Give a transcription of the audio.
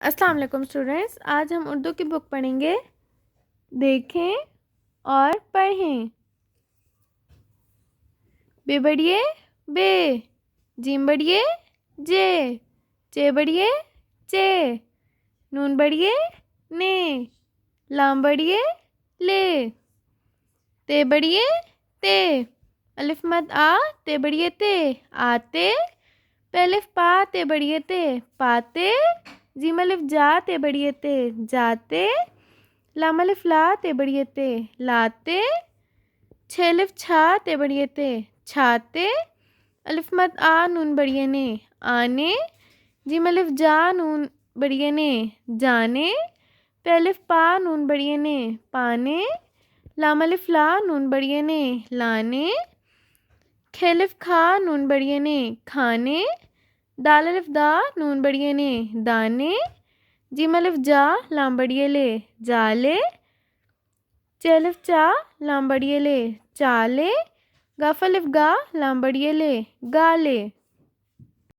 अस्सलाम वालेकुम स्टूडेंट्स, आज हम उर्दू की बुक पढ़ेंगे। देखें और पढ़ें। बे बढ़िए बे, जीम बढ़िए जे, चे बढ़िए चे, नून बढ़िए ने, लाम बढ़िए ले, ते बढ़िए ते, अलिफ मद आ ते बढ़िए ते, आते, पेलिफ पा ते बढ़िए ते, पाते, जीम अलिफ जा ते बढ़िए ते, जाते, लाम अलिफ ला ते बढ़िए ते, लाते, छेलिफ छा ते बढ़िए ते, छाते, अलिफ मद आ नून बढ़िए ने, आने, जीम अलिफ जा नून बढ़िए ने, जाने, पेलिफ पा नून बढ़िए ने, पाने, लाम अलिफ ला नून बढ़िए ने, लाने, खेलिफ खा नून बढ़िए ने, खाने, दाल अलिफ दा नून बढ़िए ने, दाने, जीम अलिफ जा लाम बढ़िए ले, जाले, चेलिफ चा लाम बढ़िए ले, चाले, गाफ अलिफ गा लाम बढ़िए ले, गाले।